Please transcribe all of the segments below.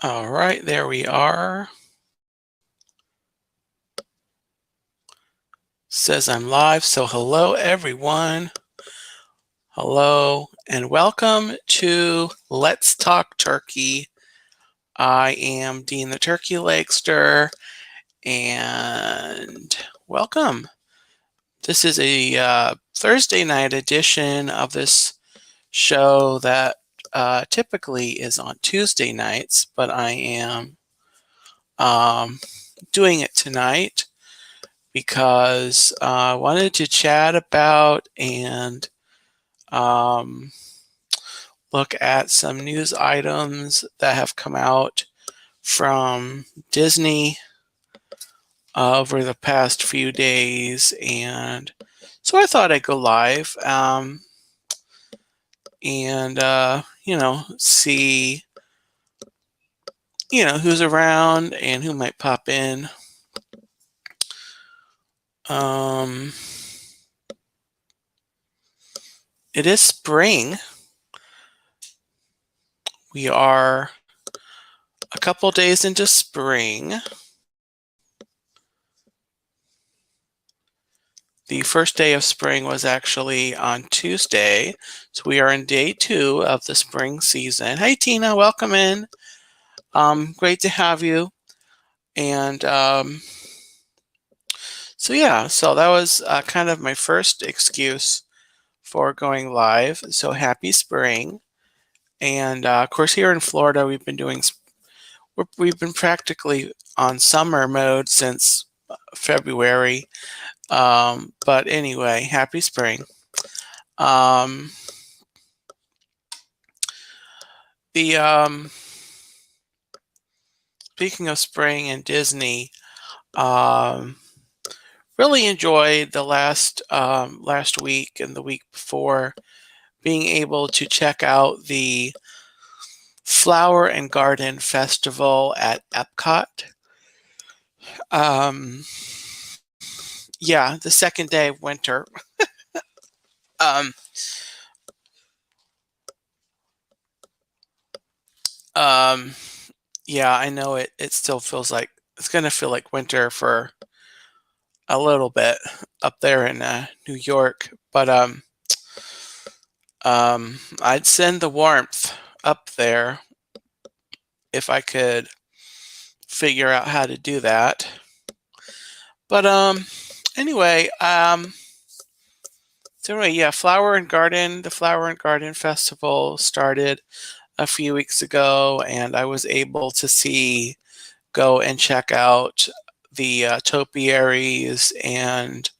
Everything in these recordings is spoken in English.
All right, there we are. Says I'm live, so hello everyone. Hello and welcome to Let's Talk Turkey. I am Dean the Turkey Legster and welcome. This is a Thursday night edition of this show that typically is on Tuesday nights, but I am doing it tonight because I wanted to chat about and look at some news items that have come out from Disney over the past few days. And so I thought I'd go live and, see, who's around and who might pop in. It is spring. We are a couple days into spring. The first day of spring was actually on Tuesday, so we are in day 2 of the spring season. Hey Tina, welcome in. Great to have you. And so that was kind of my first excuse for going live. So happy spring. And of course, here in Florida, we've been practically on summer mode since February. But anyway, happy spring. Speaking of spring and Disney, really enjoyed the last week and the week before being able to check out the Flower and Garden Festival at Epcot. The second day of winter. I know it still feels like it's going to feel like winter for a little bit up there in New York, but I'd send the warmth up there if I could figure out how to do that. But anyway, the Flower and Garden Festival started a few weeks ago, and I was able to go and check out the topiaries and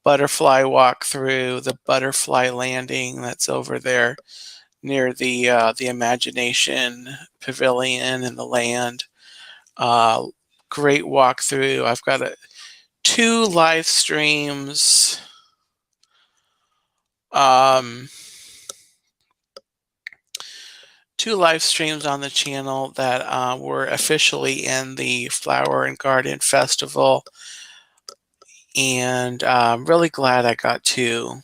butterfly walk through the butterfly landing that's over there near the Imagination Pavilion in the land. Great walkthrough. I've got 2 live streams. Two live streams on the channel that were officially in the Flower and Garden Festival, and I'm really glad I got to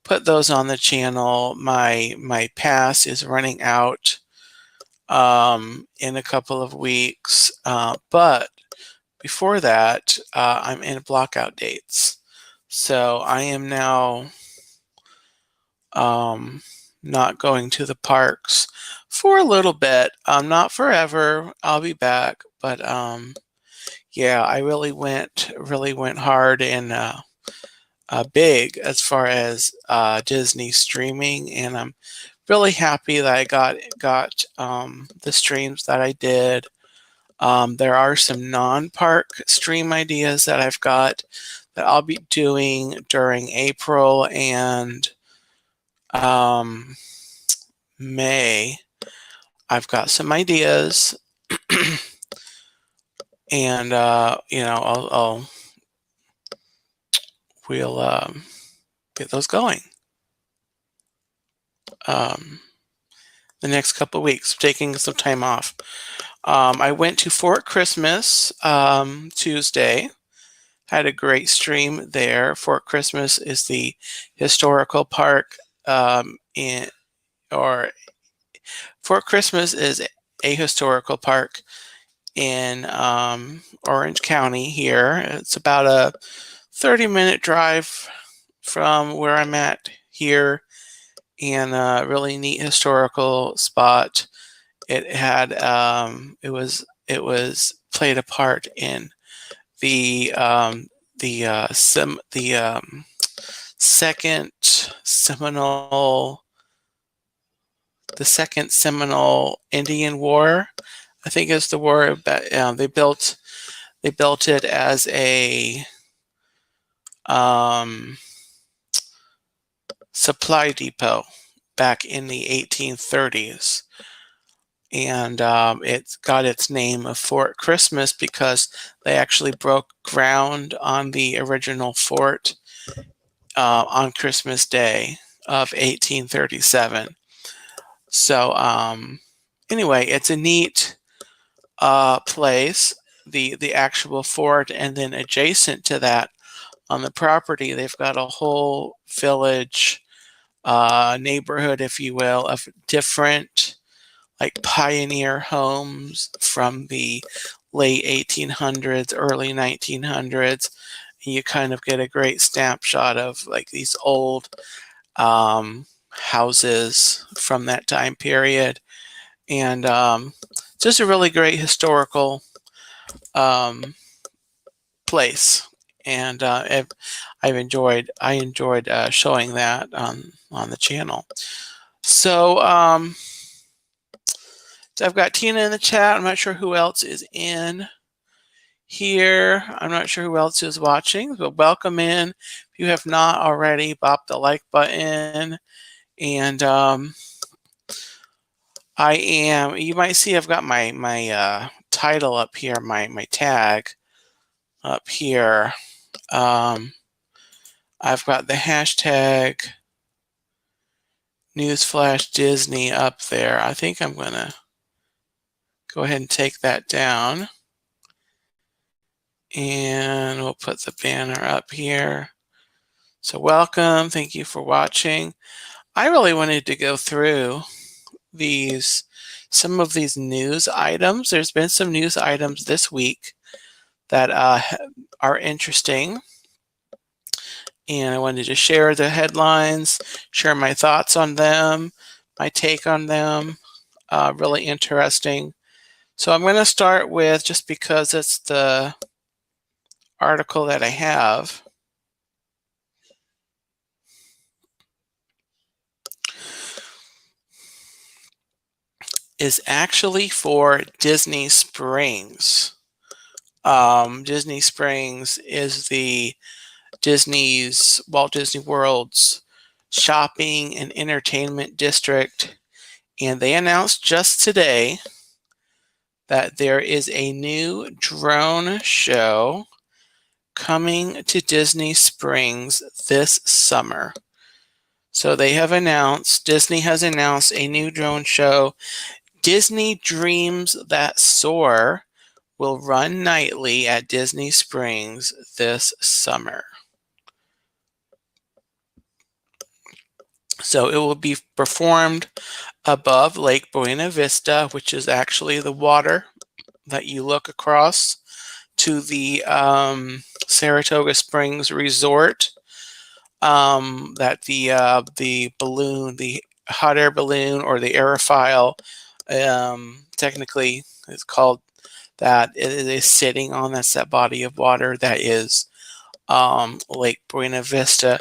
put those on the channel. My pass is running out in a couple of weeks, but before that, I'm in blockout dates. So I am now not going to the parks for a little bit. Not forever. I'll be back, but I really went hard and big as far as Disney streaming, and I'm really happy that I got the streams that I did. There are some non-park stream ideas that I've got that I'll be doing during April and May. I've got some ideas, and we'll get those going. The next couple of weeks, taking some time off. I went to Fort Christmas Tuesday. Had a great stream there. Fort Christmas is the historical park Fort Christmas is a historical park in Orange County here. It's about a 30-minute drive from where I'm at here, and a really neat historical spot. It had it was played a part in the second Seminole Indian War. I think it's the war. But they built it as a supply depot back in the 1830s. And it got its name of Fort Christmas because they actually broke ground on the original fort on Christmas Day of 1837. So anyway, it's a neat place, the actual fort, and then adjacent to that on the property, they've got a whole village, neighborhood, if you will, of different like pioneer homes from the late 1800s, early 1900s. And you kind of get a great snapshot of like these old houses from that time period. And just a really great historical place. And I enjoyed showing that on the channel. So I've got Tina in the chat. I'm not sure who else is in here. I'm not sure who else is watching, but welcome in. If you have not already, bop the like button. And you might see I've got my title up here, my tag up here. I've got the hashtag Newsflash Disney up there. I think I'm gonna go ahead and take that down. And we'll put the banner up here. So welcome, thank you for watching. I really wanted to go through some of these news items. There's been some news items this week that are interesting. And I wanted to share the headlines, share my thoughts on them, my take on them. Really interesting. So I'm going to start with, just because it's the article that I have, is actually for Disney Springs. Disney Springs is Walt Disney World's shopping and entertainment district. And they announced just today that there is a new drone show coming to Disney Springs this summer. So Disney has announced a new drone show. Disney Dreams That Soar will run nightly at Disney Springs this summer. So it will be performed above Lake Buena Vista, which is actually the water that you look across to the Saratoga Springs Resort. That the balloon, the hot air balloon, or the aerofoil, technically it's called that. It is sitting on that body of water that is Lake Buena Vista.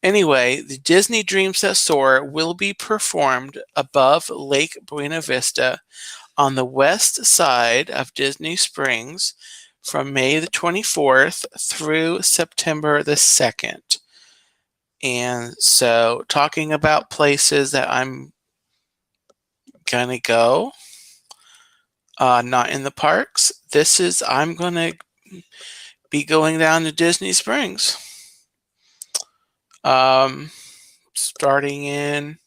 Anyway, the Disney Dreams That Soar will be performed above Lake Buena Vista on the west side of Disney Springs from May the 24th through September the 2nd. And so, talking about places that I'm gonna go, not in the parks, I'm gonna be going down to Disney Springs. Starting in,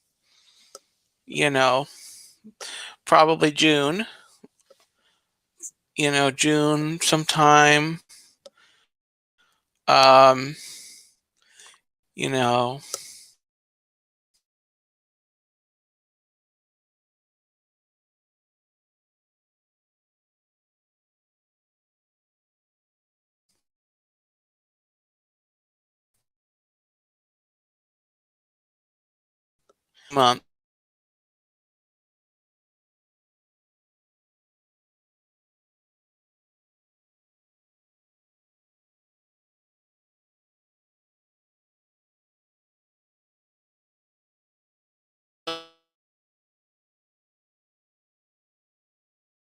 probably June, June sometime, you know, month.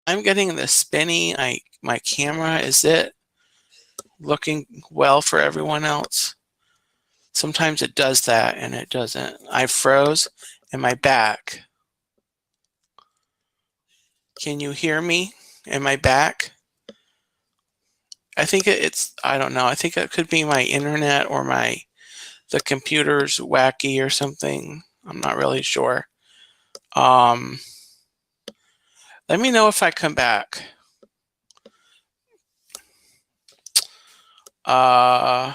I'm getting the spinny. My camera, is it looking well for everyone else? Sometimes it does that and it doesn't. I froze in my back. Can you hear me? Am I back? I think I don't know. I think it could be my internet or the computer's wacky or something. I'm not really sure. Um, Let me know if I come back. I'm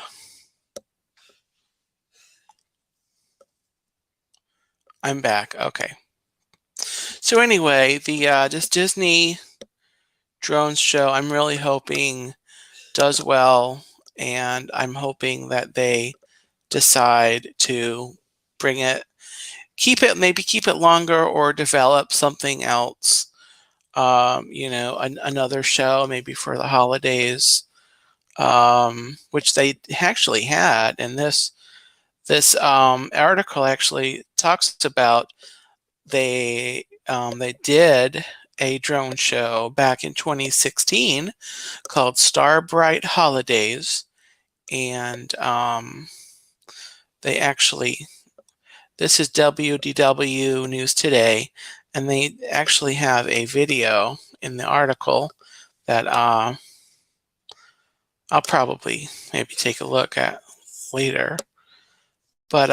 back. Okay. So anyway, this Disney drones show, I'm really hoping does well, and I'm hoping that they decide to bring it, maybe keep it longer or develop something else. Another show maybe for the holidays, which they actually had. And this article actually talks about they did a drone show back in 2016 called Star Bright Holidays, and they actually this is WDW News Today, and they actually have a video in the article that I'll probably maybe take a look at later. But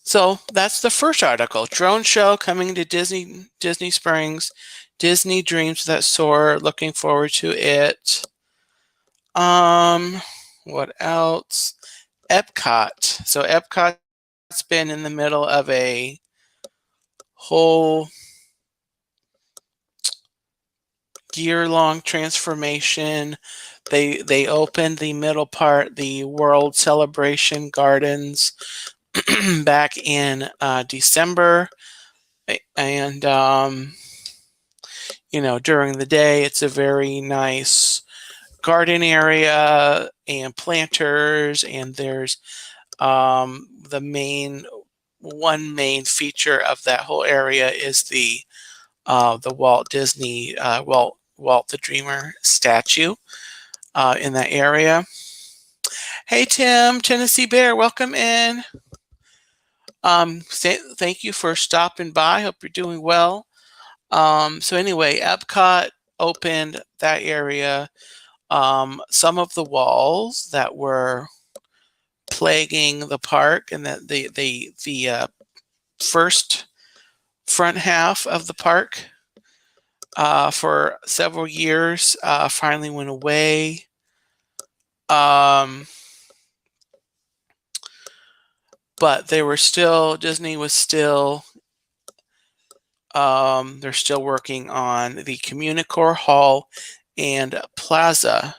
so that's the first article. Drone show coming to Disney Springs. Disney Dreams That Soar. Looking forward to it. What else? Epcot. So Epcot's been in the middle of a whole year-long transformation. They opened the middle part, the World Celebration Gardens, back in December, and during the day it's a very nice garden area and planters, and there's one main feature of that whole area is the Walt Disney Walt the Dreamer statue in that area. Hey Tim, Tennessee Bear, welcome in. Thank you for stopping by. Hope you're doing well. So anyway, Epcot opened that area. Some of the walls that were plaguing the park, and that the first front half of the park for several years finally went away. But Disney was still, they're still working on the Communicore Hall and Plaza.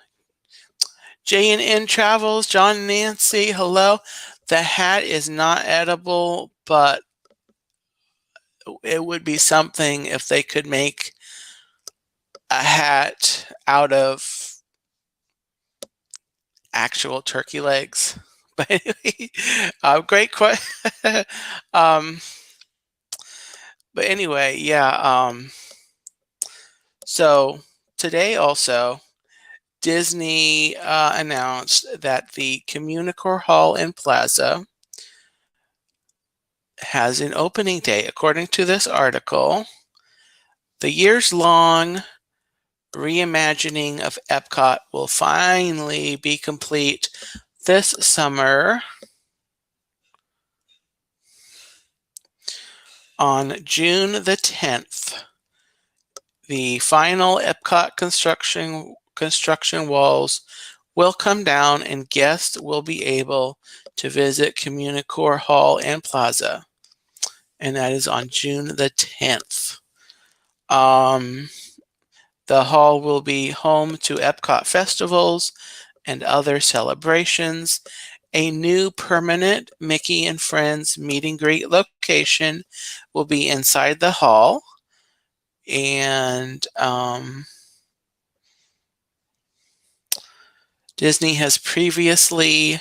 J&N Travels, John and Nancy, hello. The hat is not edible, but it would be something if they could make a hat out of actual turkey legs. But anyway, great question. But anyway, yeah. So today also, Disney announced that the Communicore Hall and Plaza has an opening date. According to this article, the years-long reimagining of Epcot will finally be complete this summer on June the 10th. The final Epcot construction walls will come down, and guests will be able to visit Communicore Hall and Plaza, and that is on June the 10th. The hall will be home to Epcot festivals and other celebrations. A new permanent Mickey and Friends meet and greet location will be inside the hall. And Disney has previously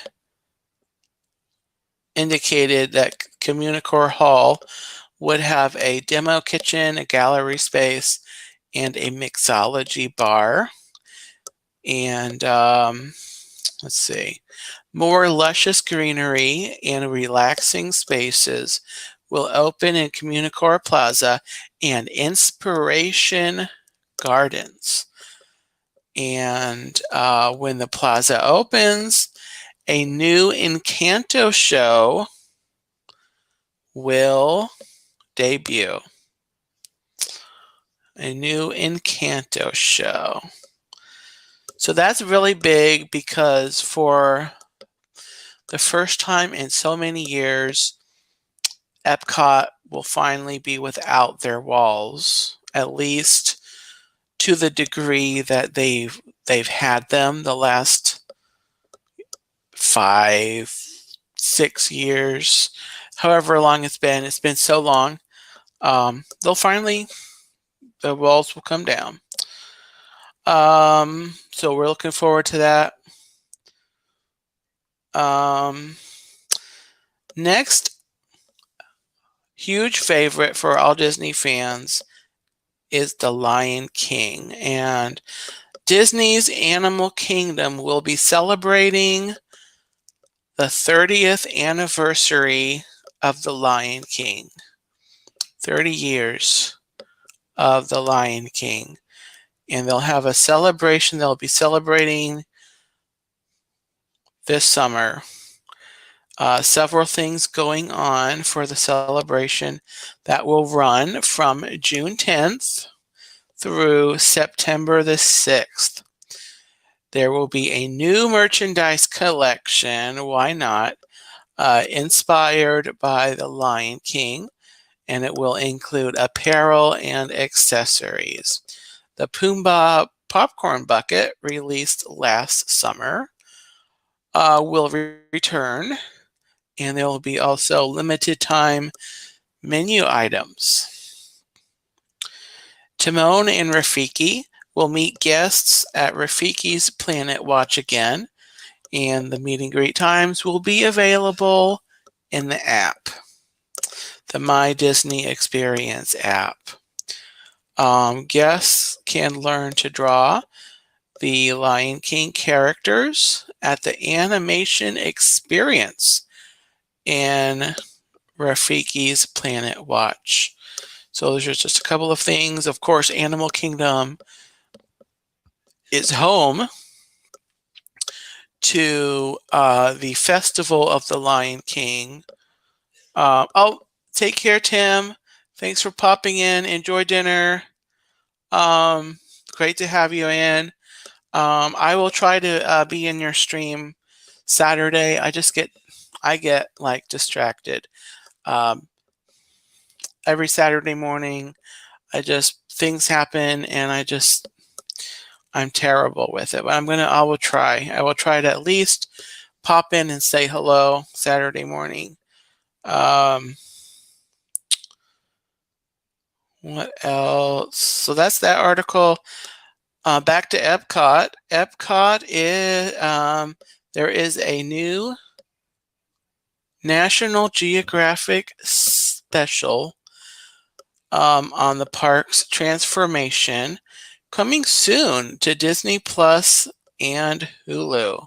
indicated that Communicore Hall would have a demo kitchen, a gallery space, and a mixology bar. And let's see, more luscious greenery and relaxing spaces will open in Communicore Plaza and Inspiration Gardens. And when the plaza opens, a new Encanto show will debut. A new Encanto show. So that's really big because for the first time in so many years, Epcot will finally be without their walls, at least to the degree that they've had them the last 5, 6 years, however long it's been. It's been so long. They'll finally, the walls will come down. So we're looking forward to that. Next, huge favorite for all Disney fans is The Lion King. And Disney's Animal Kingdom will be celebrating the 30th anniversary of The Lion King. 30 years of The Lion King. And they'll have a celebration. They'll be celebrating this summer. Several things going on for the celebration that will run from June 10th through September the 6th. There will be a new merchandise collection, why not, inspired by The Lion King, and it will include apparel and accessories. The Pumbaa popcorn bucket, released last summer, will return, and there will be also limited time menu items. Timon and Rafiki will meet guests at Rafiki's Planet Watch again, and the meet and greet times will be available in the app, the My Disney Experience app. Guests can learn to draw the Lion King characters at the Animation Experience in Rafiki's Planet Watch. So those are just a couple of things. Of course, Animal Kingdom is home to the Festival of the Lion King. Oh, take care, Tim. Thanks for popping in. Enjoy dinner. Great to have you in. I will try to be in your stream Saturday. I get like distracted. Every Saturday morning, things happen and I'm terrible with it, but I will try. I will try to at least pop in and say hello Saturday morning. What else? So that's that article. Back to Epcot. Epcot is, there is a new National Geographic special on the park's transformation coming soon to Disney Plus and Hulu.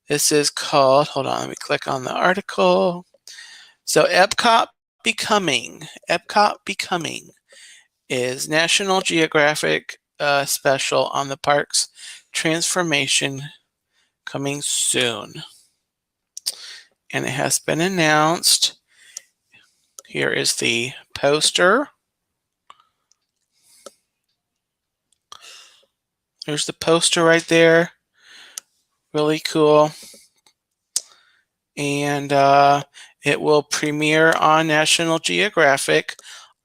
This is called, hold on, let me click on the article. So Epcot Becoming is National Geographic special on the park's transformation coming soon. And it has been announced. Here is the poster. There's the poster right there. Really cool. And it will premiere on National Geographic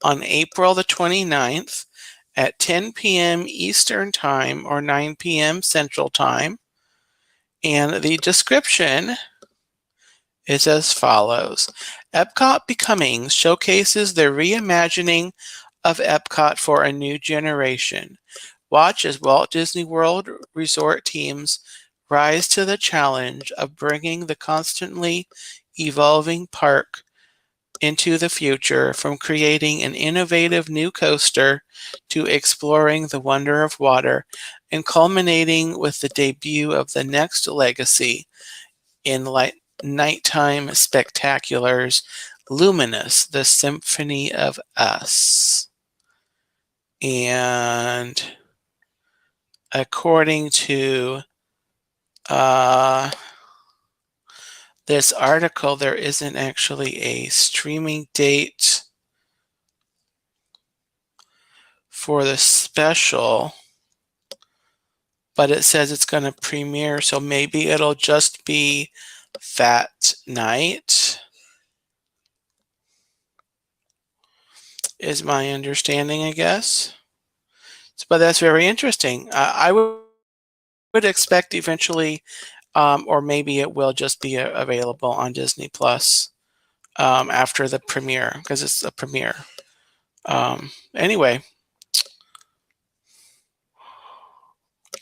on April the 29th at 10 p.m. Eastern Time or 9 p.m. Central Time. And the description is as follows. Epcot Becoming showcases the reimagining of Epcot for a new generation. Watch as Walt Disney World Resort teams rise to the challenge of bringing the constantly evolving park into the future, from creating an innovative new coaster to exploring the wonder of water, and culminating with the debut of the next legacy in nighttime spectaculars, Luminous, the Symphony of Us. And according to this article, there isn't actually a streaming date for the special, but it says it's going to premiere, so maybe it'll just be that night, is my understanding, I guess. But that's very interesting. I would expect eventually, or maybe it will just be available on Disney Plus after the premiere, because it's a premiere. Anyway,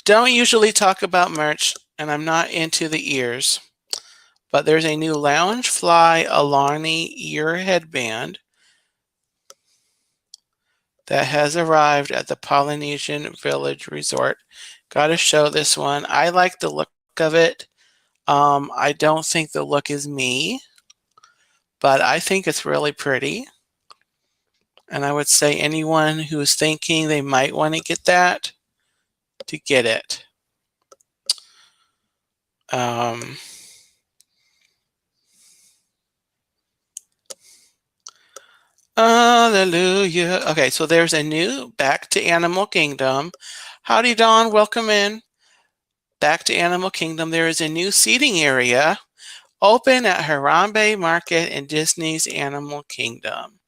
don't usually talk about merch, and I'm not into the ears, but there's a new Loungefly Alani ear headband that has arrived at the Polynesian Village Resort. Gotta show this one. I like the look of it. I don't think the look is me, but I think it's really pretty. And I would say anyone who's thinking they might want to get that, to get it. Hallelujah. Okay, so there's a new Back to Animal Kingdom. Howdy, Dawn. Welcome in. Back to Animal Kingdom. There is a new seating area open at Harambe Market in Disney's Animal Kingdom.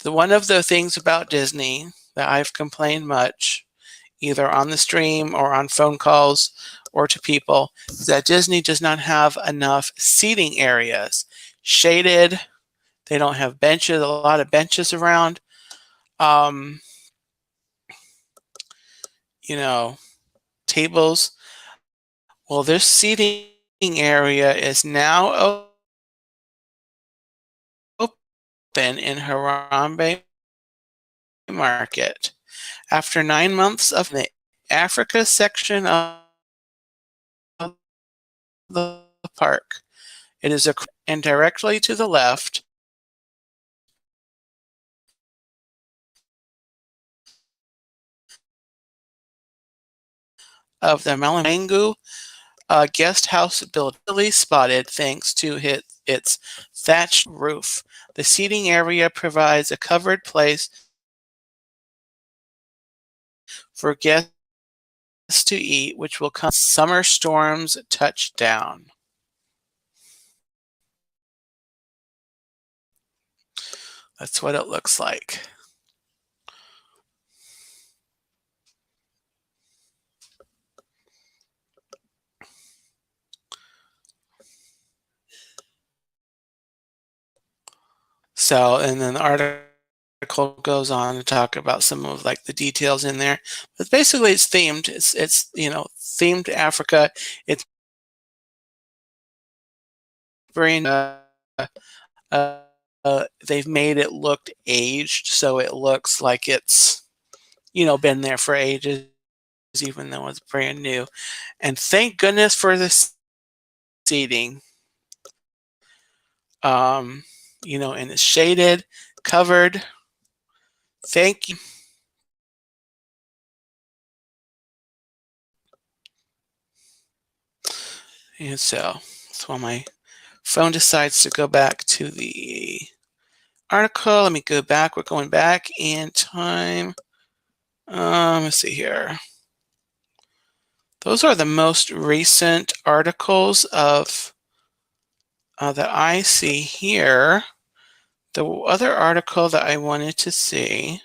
One of the things about Disney that I've complained much, either on the stream or on phone calls or to people, is that Disney does not have enough seating areas. Shaded, they don't have benches, a lot of benches around. You know, tables. Well, this seating area is now open in Harambe Market. After 9 months of the Africa section of the park, it is and directly to the left of the Malamangu guest house building, spotted thanks to its thatched roof. The seating area provides a covered place for guests to eat, which will come summer storms touch down. That's what it looks like. So, and then the article goes on to talk about some of like the details in there. But basically it's themed. It's you know, themed Africa. It's very they've made it look aged, so it looks like it's, you know, been there for ages, even though it's brand new. And thank goodness for the seating. You know, and it's shaded, covered. Thank you. And so that's why my phone decides to go back to the article. Let me go back. We're going back in time. Let's see here. Those are the most recent articles of that I see here. The other article that I wanted to see,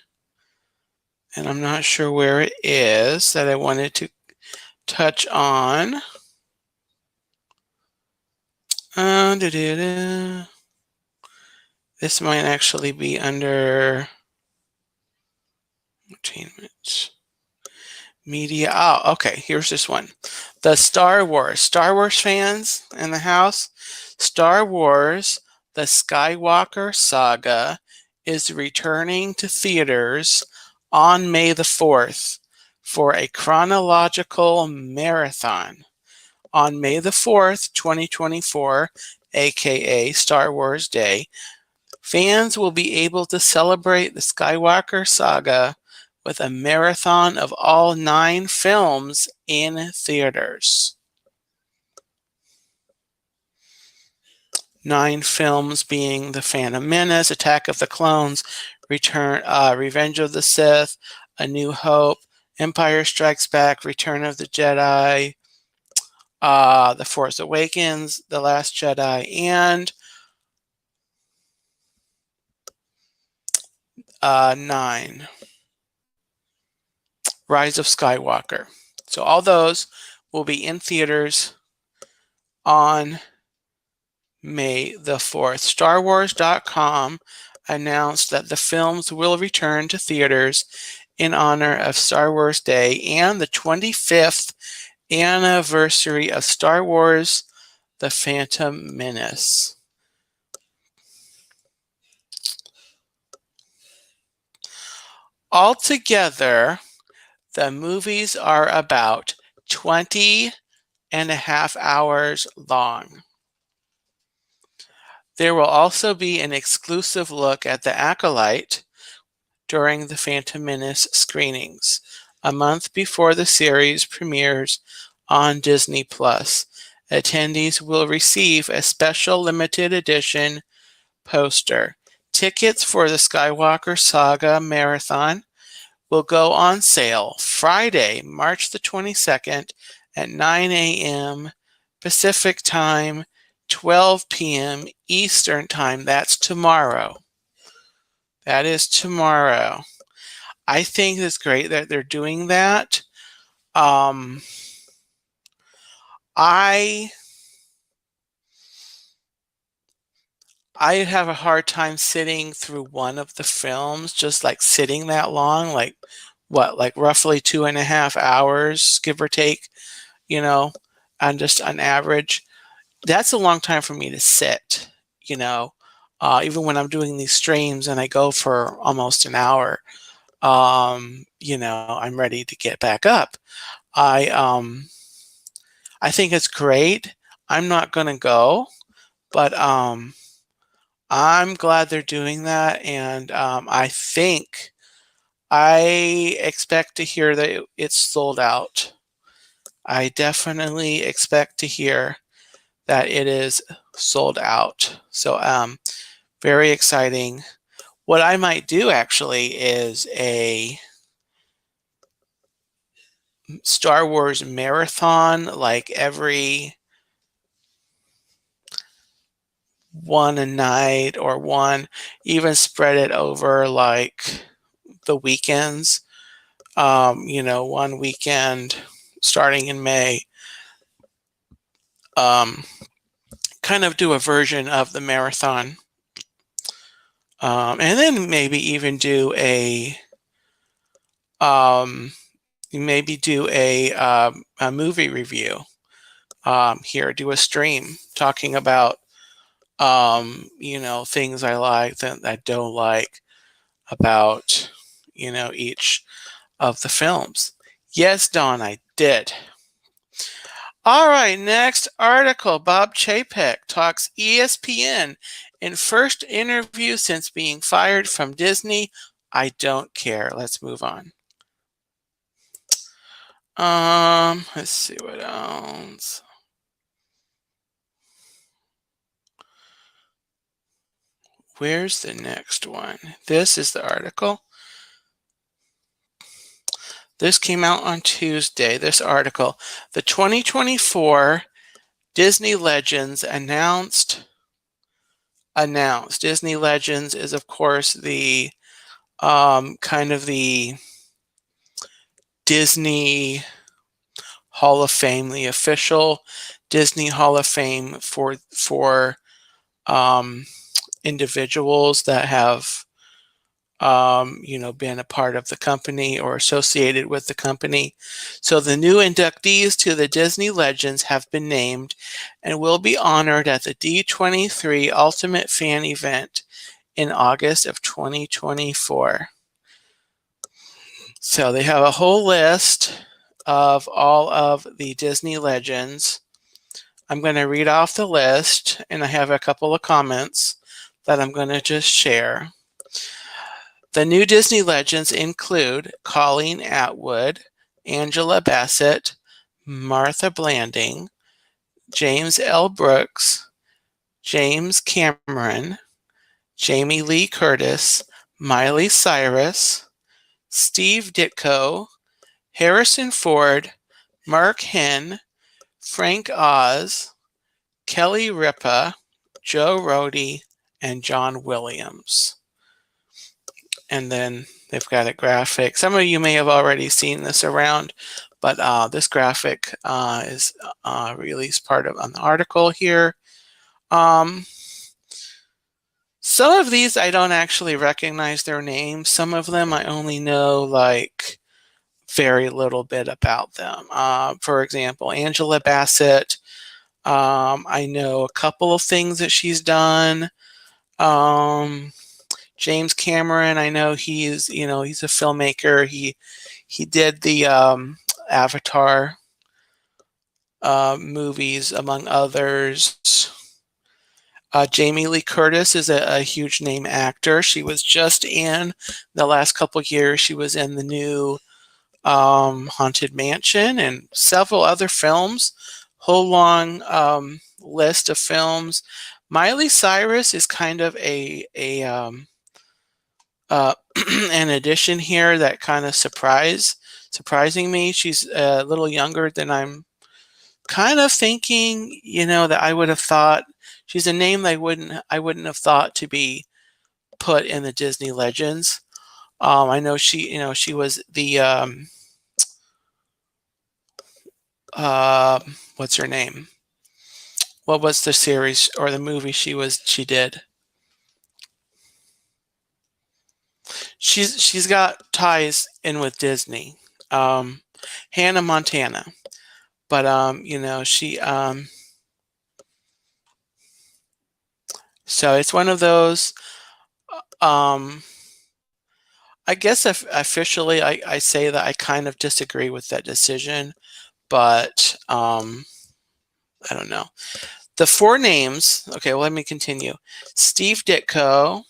and I'm not sure where it is, that I wanted to touch on. This might actually be under entertainment. Media. Oh, okay. Here's this one. The Star Wars. Star Wars fans in the house? Star Wars, the Skywalker Saga, is returning to theaters on May the 4th for a chronological marathon. On May the 4th, 2024, aka Star Wars Day, fans will be able to celebrate the Skywalker Saga with a marathon of all 9 films in theaters. 9 films being The Phantom Menace, Attack of the Clones, Revenge of the Sith, A New Hope, Empire Strikes Back, Return of the Jedi, The Force Awakens, The Last Jedi, and 9, Rise of Skywalker. So all those will be in theaters on May the 4th. StarWars.com announced that the films will return to theaters in honor of Star Wars Day and the 25th anniversary of Star Wars The Phantom Menace. Altogether, the movies are about 20 and a half hours long. There will also be an exclusive look at The Acolyte during the Phantom Menace screenings, a month before the series premieres on Disney+. Attendees will receive a special limited edition poster. Tickets for the Skywalker Saga Marathon will go on sale Friday, March the 22nd at 9 a.m. Pacific Time, 12 p.m. Eastern Time. That's tomorrow. That is tomorrow. I think it's great that they're doing that. I have a hard time sitting through one of the films, just like sitting that long, like roughly 2.5 hours, give or take, on just on average. That's a long time for me to sit, even when I'm doing these streams and I go for almost an hour, I'm ready to get back up. I think it's great. I'm not going to go, but I'm glad they're doing that, and I expect to hear that it's sold out. I definitely expect to hear that it is sold out. So very exciting. What I might do actually is a Star Wars marathon, like every one a night or even spread it over like the weekends. One weekend starting in May. Kind of do a version of the marathon. And then maybe even do a movie review. Here, do a stream talking about things I like that I don't like about each of the films. Yes, Dawn, I did. All right, next article. Bob Chapek talks ESPN in first interview since being fired from Disney. I don't care. Let's move on. Let's see what else. Where's the next one? This is the article. This came out on Tuesday, this article. The 2024 Disney Legends announced. Disney Legends is, of course, the kind of the Disney Hall of Fame, the official Disney Hall of Fame for individuals that have been a part of the company or associated with the company. So the new inductees to the Disney Legends have been named and will be honored at the D23 Ultimate Fan event in August of 2024. So they have a whole list of all of the Disney Legends. I'm going to read off the list, and I have a couple of comments that I'm going to just share. The new Disney Legends include Colleen Atwood, Angela Bassett, Martha Blanding, James L. Brooks, James Cameron, Jamie Lee Curtis, Miley Cyrus, Steve Ditko, Harrison Ford, Mark Henn, Frank Oz, Kelly Ripa, Joe Rohde, and John Williams. And then they've got a graphic. Some of you may have already seen this around, but this graphic is released part of an article here. Some of these I don't actually recognize their names. Some of them I only know like very little bit about them. For example, Angela Bassett. I know a couple of things that she's done. James Cameron, I know he's a filmmaker. He did the Avatar movies, among others. Jamie Lee Curtis is a huge name actor. She was just in the last couple of years. She was in the new Haunted Mansion and several other films. Whole long list of films. Miley Cyrus is kind of an addition here that kind of surprising me. She's a little younger than I'm kind of thinking, that I would have thought. She's a name that I wouldn't have thought to be put in the Disney Legends. I know she was the what's her name? What was the series or the movie she did? She's got ties in with Disney. Hannah Montana. But she so it's one of those. I guess officially I say that I kind of disagree with that decision, but I don't know. The four names, okay, well, let me continue. Steve Ditko,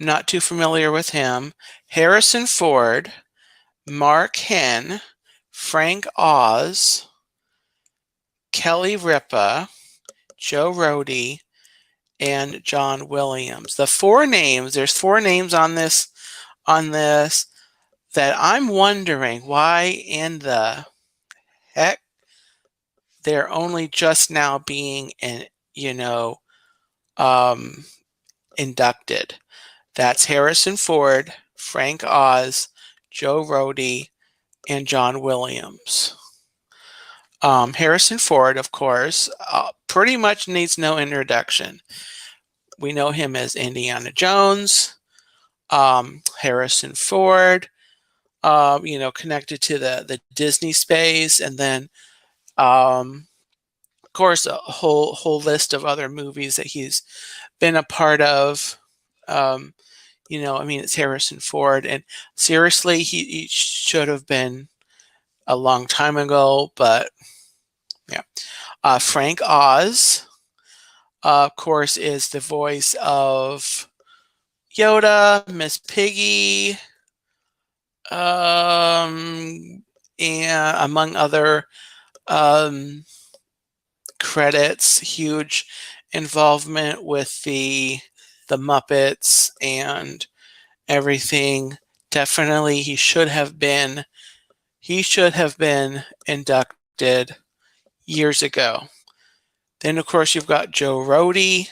not too familiar with him. Harrison Ford, Mark Henn, Frank Oz, Kelly Ripa, Joe Rohde, and John Williams. The four names, there's four names on this that I'm wondering why in the heck they're only just now being inducted. That's Harrison Ford, Frank Oz, Joe Rohde, and John Williams. Harrison Ford, of course, pretty much needs no introduction. We know him as Indiana Jones. Harrison Ford, connected to the Disney space, and then, of course, a whole list of other movies that he's been a part of. It's Harrison Ford, and seriously, he should have been a long time ago, but yeah. Frank Oz, of course, is the voice of Yoda, Miss Piggy, and among other credits. Huge involvement with the Muppets and everything. Definitely, he should have been inducted years ago. Then, of course, you've got Joe Rohde,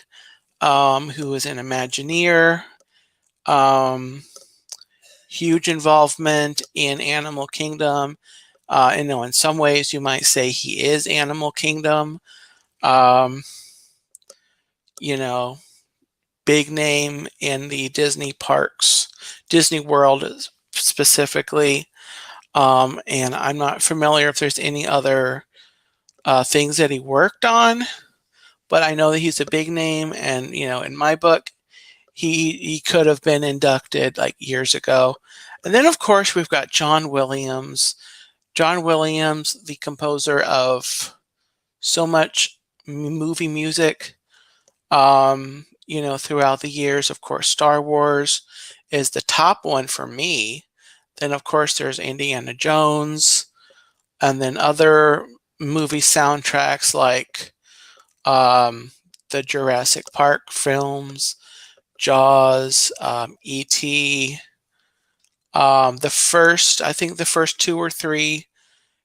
who is an Imagineer. huge involvement in Animal Kingdom. In some ways you might say he is Animal Kingdom. Um, you know, big name in the Disney parks, Disney World specifically. And I'm not familiar if there's any other things that he worked on, but I know that he's a big name, and in my book, he could have been inducted like years ago. And then of course we've got John Williams. John Williams, the composer of so much movie music, throughout the years. Of course, Star Wars is the top one for me. Then of course there's Indiana Jones, and then other movie soundtracks like the Jurassic Park films, Jaws, E.T., I think the first 2 or 3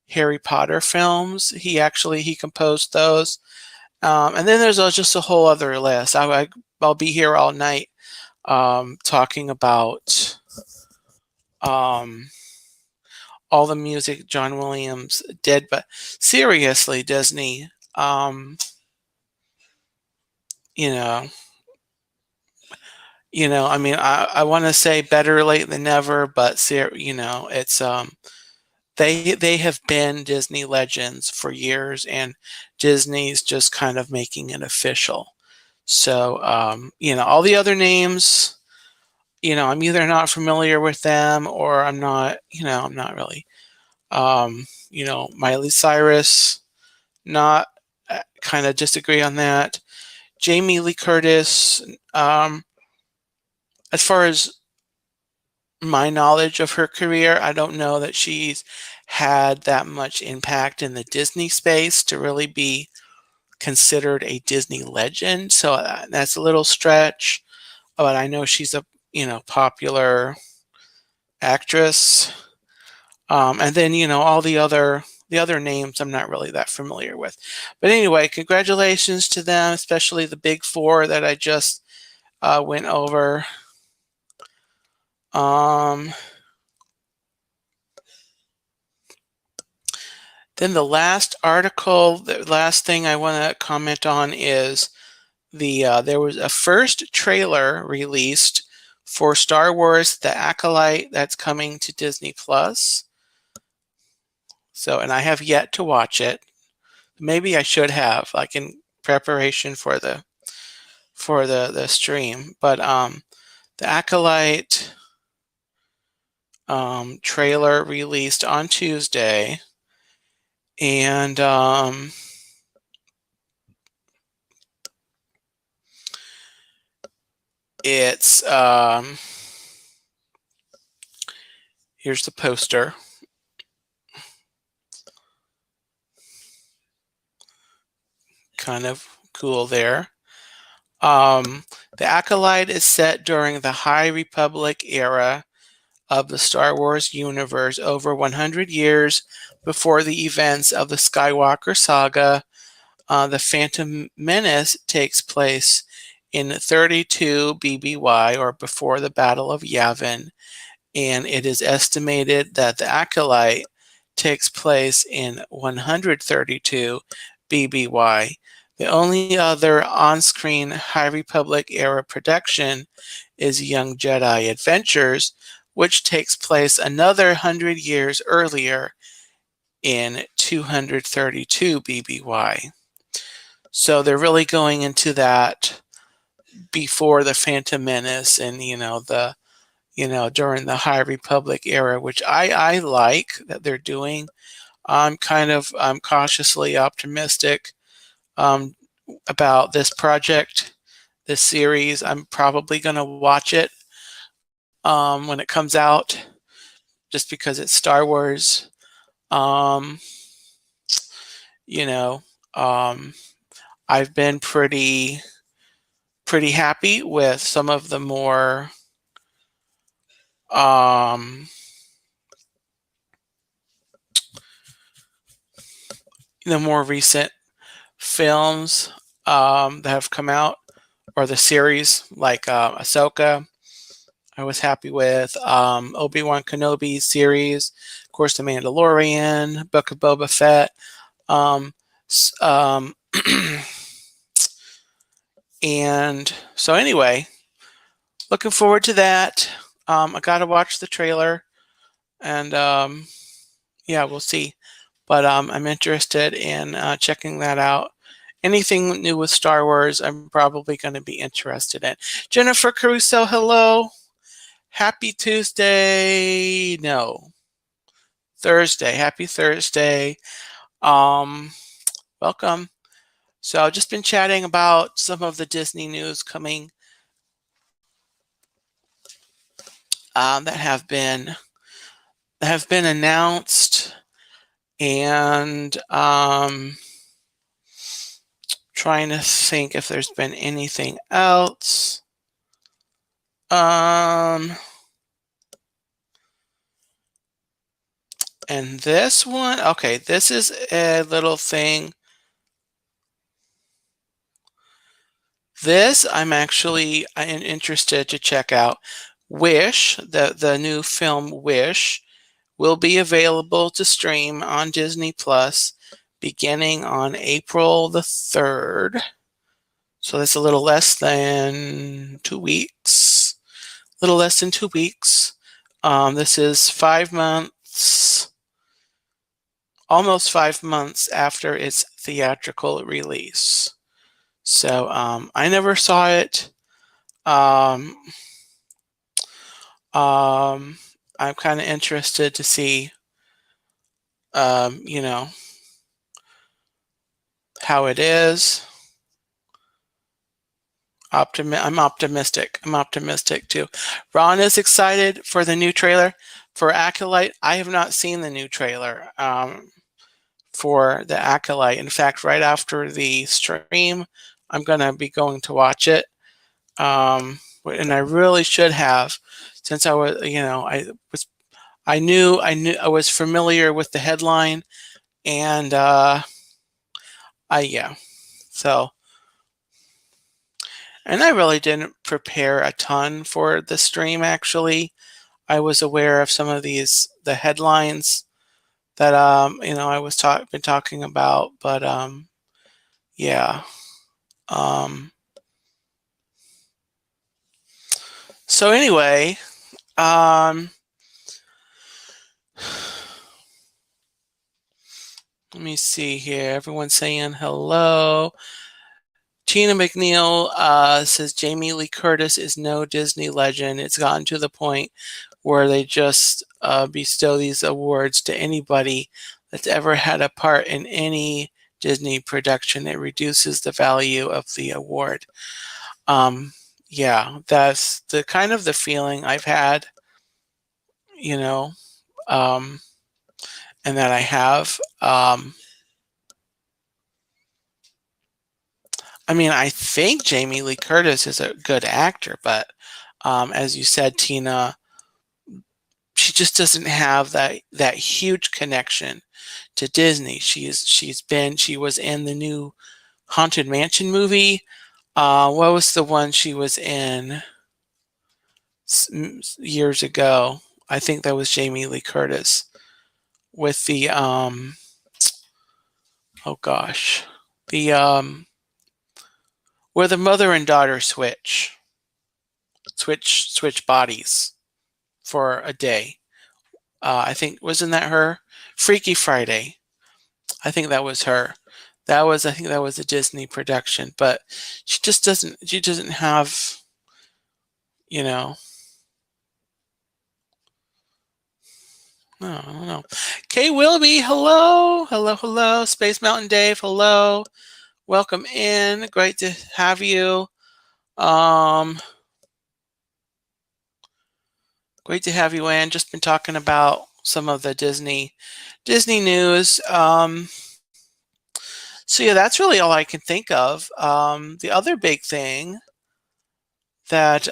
Harry Potter films. He composed those. And then there's just a whole other list. I'll be here all night talking about all the music John Williams did. But seriously, Disney, I mean, I want to say better late than never, but it's they have been Disney legends for years, and Disney's just kind of making it official. So all the other names, I'm either not familiar with them, or I'm not really. Miley Cyrus, not kind of disagree on that. Jamie Lee Curtis, as far as my knowledge of her career, I don't know that she's had that much impact in the Disney space to really be considered a Disney legend. So that's a little stretch, but I know she's a popular actress. And then all the other names I'm not really that familiar with. But anyway, congratulations to them, especially the big 4 that I just went over. Then the last thing I want to comment on is there was a first trailer released for Star Wars: The Acolyte that's coming to Disney Plus. So, and I have yet to watch it. Maybe I should have, like in preparation for the stream. But the Acolyte trailer released on Tuesday, and it's here's the poster. Kind of cool there. The Acolyte is set during the High Republic era of the Star Wars universe, over 100 years before the events of the Skywalker saga. The Phantom Menace takes place in 32 BBY, or before the Battle of Yavin, and it is estimated that the Acolyte takes place in 132 BBY. The only other on-screen High Republic era production is Young Jedi Adventures, which takes place another 100 years earlier in 232 BBY. So they're really going into that before the Phantom Menace, and during the High Republic era, which I like that they're doing. I'm cautiously optimistic about this project, this series. I'm probably going to watch it when it comes out, just because it's Star Wars. I've been pretty happy with some of the more recent films that have come out, or the series like Ahsoka. I was happy with. Obi-Wan Kenobi series, of course, The Mandalorian, Book of Boba Fett. Um, and so anyway, looking forward to that. I got to watch the trailer, and yeah, we'll see. But I'm interested in checking that out. Anything new with Star Wars, I'm probably going to be interested in. Jennifer Caruso, hello. Happy Tuesday. No, Thursday. Happy Thursday. Welcome. So I've just been chatting about some of the Disney news coming that have been announced, and trying to think if there's been anything else. And this one, okay, this is a little thing. This I'm actually interested to check out. Wish, the new film Wish, will be available to stream on Disney Plus beginning on April the 3rd. So that's a little less than 2 weeks. A little less than 2 weeks. This is 5 months, almost 5 months after its theatrical release. So I never saw it. I'm kind of interested to see, you know, how it is. I'm optimistic. I'm optimistic too. Ron is excited for the new trailer for Acolyte. I have not seen the new trailer for the Acolyte. In fact, right after the stream, I'm gonna be going to watch it. And I really should have, since I was, I was familiar with the headline, and yeah, so. And I really didn't prepare a ton for the stream, actually. I was aware of some of the headlines that, I was been talking about, but, yeah. So anyway, let me see here. Everyone's saying hello. Tina McNeil says Jamie Lee Curtis is no Disney legend. It's gotten to the point where they just bestow these awards to anybody that's ever had a part in any Disney production. It reduces the value of the award. Yeah, that's the kind of the feeling I've had, and that I have. I mean, I think Jamie Lee Curtis is a good actor, but as you said, Tina, she just doesn't have that huge connection to Disney. She was in the new Haunted Mansion movie. What was the one she was in years ago? I think that was Jamie Lee Curtis with the oh gosh, the where the mother and daughter switch bodies for a day. I think, wasn't that her? Freaky Friday. I think that was her. I think that was a Disney production, but she doesn't have, I don't know. Kay Wilby, hello. Hello, hello. Space Mountain Dave, hello. Welcome in. Great to have you. Great to have you in. Just been talking about some of the Disney news. So yeah, that's really all I can think of. The other big thing that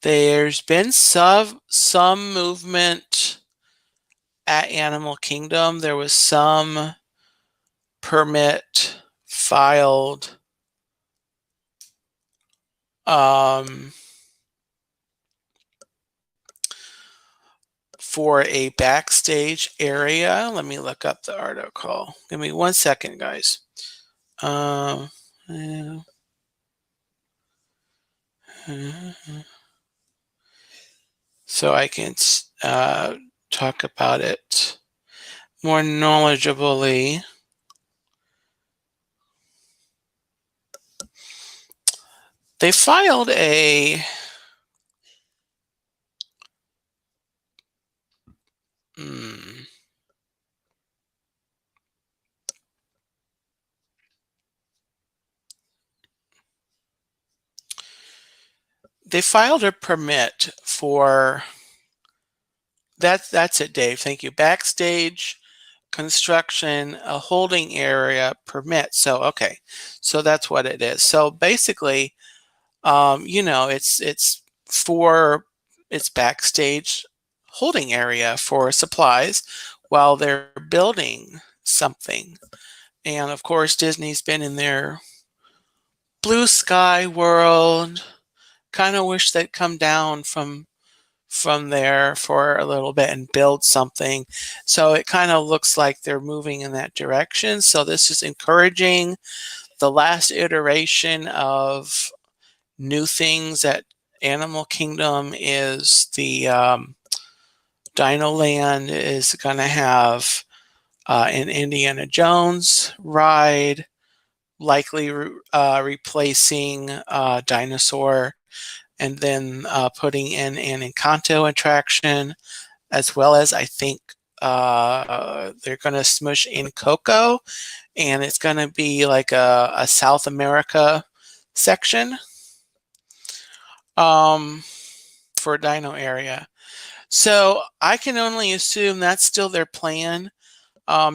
there's been some movement at Animal Kingdom. There was some permit filed for a backstage area. Let me look up the article. Give me 1 second, guys. Yeah. So I can talk about it more knowledgeably. They filed a they filed a permit for that's it, Dave. Thank you. Backstage construction, a holding area permit. So okay, so that's what it is. So basically, you know, it's for its backstage holding area for supplies while they're building something. And of course, Disney's been in their blue sky world. Kind of wish they'd come down from there for a little bit and build something. So it kind of looks like they're moving in that direction. So this is encouraging. The last iteration of new things at Animal Kingdom is the Dino Land is going to have an Indiana Jones ride, likely replacing Dinosaur, and then putting in an Encanto attraction, as well as I think they're going to smush in Coco, and it's going to be like a South America section for Dino area. So I can only assume that's still their plan.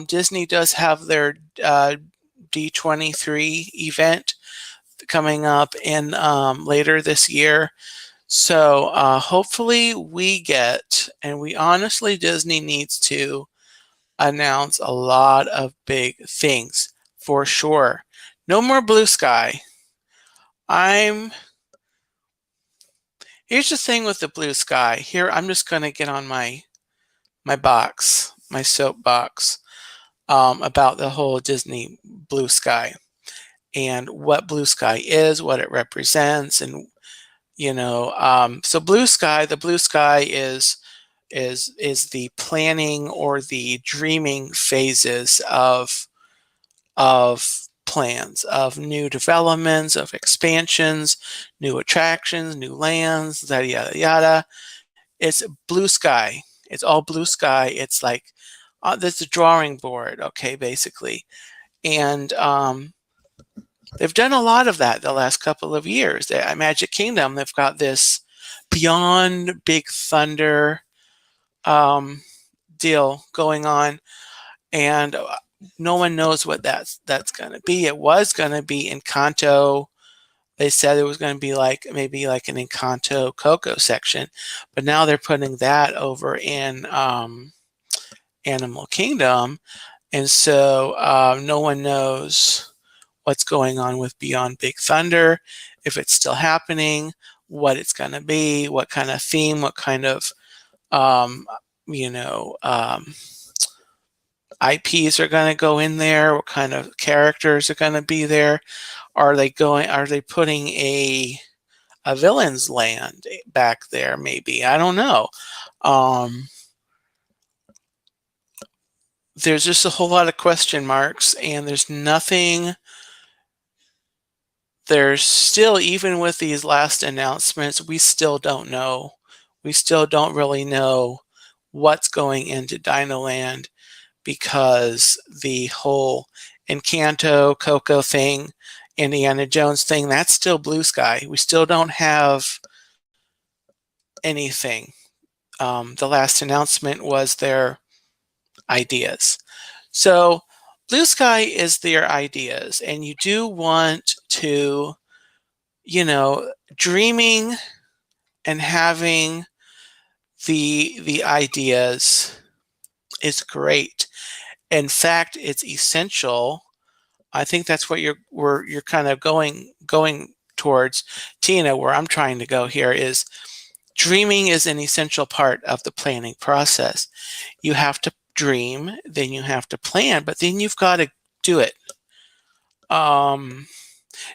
Disney does have their D23 event coming up in later this year. So hopefully we get, and we honestly, Disney needs to announce a lot of big things for sure. No more blue sky. Here's the thing with the blue sky. Here, I'm just going to get on my box, my soapbox, about the whole Disney blue sky and what blue sky is, what it represents, and you know, so blue sky. The blue sky is the planning or the dreaming phases of plans, of new developments, of expansions, new attractions, new lands, yada yada yada. It's blue sky. It's all blue sky. It's like there's a drawing board, okay, basically, and they've done a lot of that the last couple of years. At Magic Kingdom, they've got this Beyond Big Thunder deal going on, and no one knows what that's going to be. It was going to be Encanto. They said it was going to be like maybe like an Encanto Coco section, but now they're putting that over in Animal Kingdom, and so no one knows what's going on with Beyond Big Thunder, if it's still happening, what it's going to be, what kind of theme, what kind of you know, IPs are going to go in there, what kind of characters are going to be there. Are they putting a villain's land back there? Maybe, I don't know. There's just a whole lot of question marks, and there's nothing. There's still, even with these last announcements, we still don't know. We still don't really know what's going into Dino Land, because the whole Encanto, Coco thing, Indiana Jones thing, that's still blue sky. We still don't have anything. The last announcement was their ideas. So blue sky is their ideas, and you do want to, you know, dreaming and having the ideas is great. In fact, it's essential. I think that's what you're kind of going towards, Tina. Where I'm trying to go here is dreaming is an essential part of the planning process. You have to dream, then you have to plan, but then you've got to do it.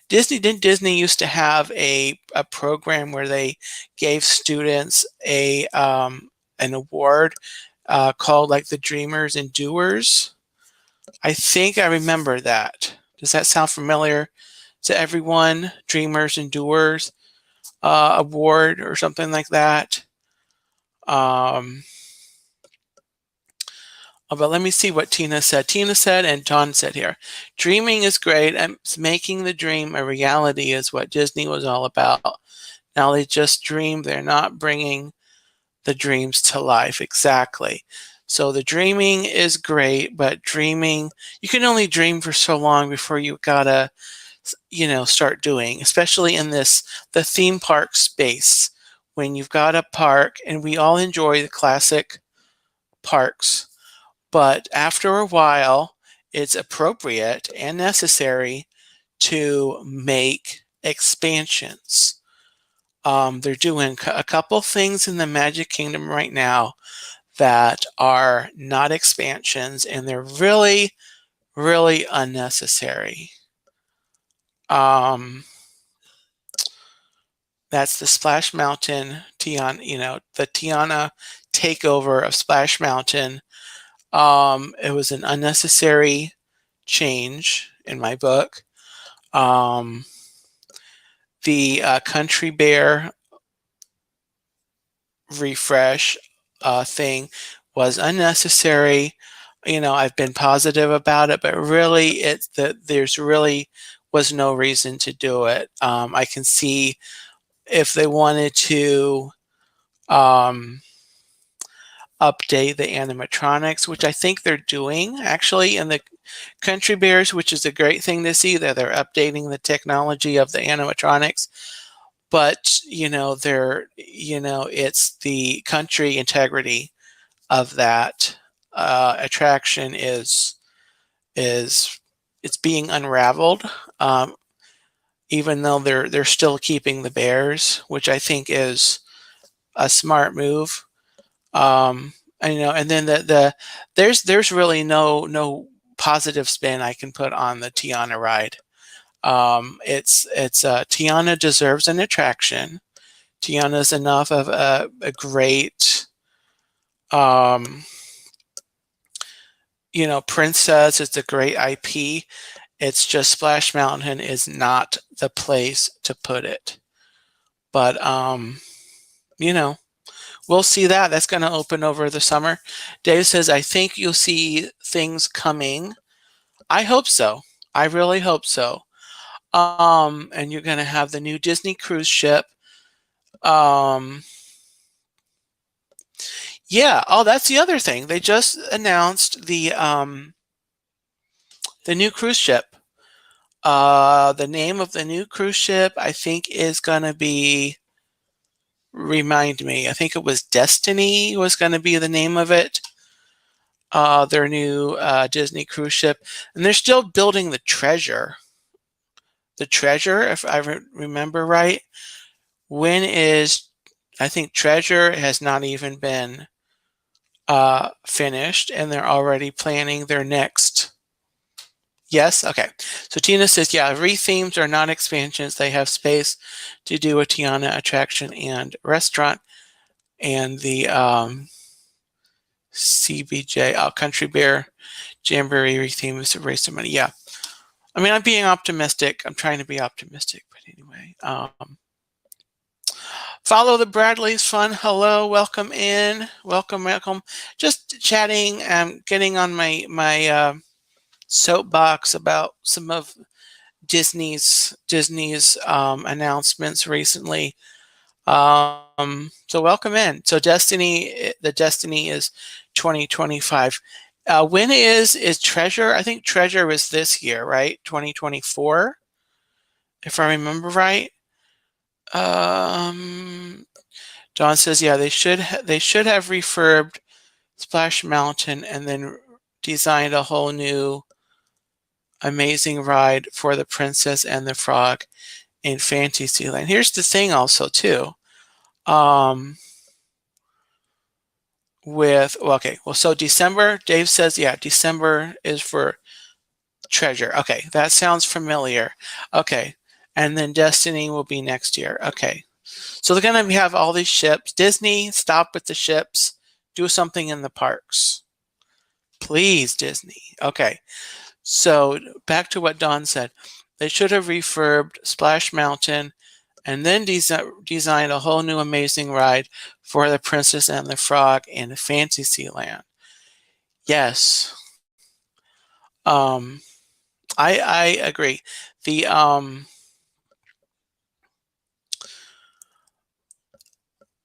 Didn't Disney used to have a program where they gave students an award called like the Dreamers and Doers? I think I remember that. Does that sound familiar to everyone? Dreamers and Doers award or something like that. But let me see what Tina said. Tina said, and John said here, dreaming is great, and making the dream a reality is what Disney was all about. Now they just dream, they're not bringing the dreams to life. Exactly. So the dreaming is great, but dreaming, you can only dream for so long before you gotta, start doing, especially in the theme park space. When you've got a park, and we all enjoy the classic parks, but after a while, it's appropriate and necessary to make expansions. They're doing a couple things in the Magic Kingdom right now that are not expansions, and they're really, really unnecessary. That's the Splash Mountain Tiana, the Tiana takeover of Splash Mountain. It was an unnecessary change in my book. The Country Bear refresh thing was unnecessary. I've been positive about it, but really there's really was no reason to do it. I can see if they wanted to update the animatronics, which I think they're doing actually in the Country Bears, which is a great thing to see that they're updating the technology of the animatronics. But it's the country integrity of that attraction is it's being unraveled, even though they're still keeping the bears, which I think is a smart move. And then there's really no positive spin I can put on the Tiana ride. It's Tiana deserves an attraction. Tiana's enough of a great princess. It's a great IP. It's just Splash Mountain is not the place to put it. But we'll see that. That's going to open over the summer. Dave says, I think you'll see things coming. I hope so. I really hope so. And you're going to have the new Disney cruise ship. Yeah. Oh, that's the other thing. They just announced the new cruise ship. The name of the new cruise ship, I think, is going to be, remind me, I think it was Destiny was going to be the name of it. Their new Disney cruise ship. And they're still building the Treasure. The Treasure, if I remember right. I think Treasure has not even been finished, and they're already planning their next. Yes? Okay. So Tina says, yeah, re-themes are not expansions. They have space to do a Tiana attraction and restaurant. And the CBJ, Country Bear Jamboree re-theme is to raise some money. Yeah. I mean, I'm being optimistic. I'm trying to be optimistic. But anyway. Follow the Bradley's fun. Hello. Welcome in. Welcome. Just chatting, getting on my soapbox about some of Disney's announcements recently. So welcome in. So the Destiny is 2025. When is Treasure? I think Treasure is this year, right? 2024, if I remember right. Don says, yeah, they should have refurbed Splash Mountain and then designed a whole new amazing ride for the Princess and the Frog in Fantasyland. Here's the thing also too. So December, Dave says, yeah, December is for Treasure. Okay, that sounds familiar. Okay, and then Destiny will be next year. Okay, so they're going to have all these ships. Disney, stop with the ships. Do something in the parks. Please, Disney. Okay, so back to what Don said. They should have refurbed Splash Mountain and then designed a whole new amazing ride for the Princess and the Frog in Fantasyland. Yes. Um, I agree. The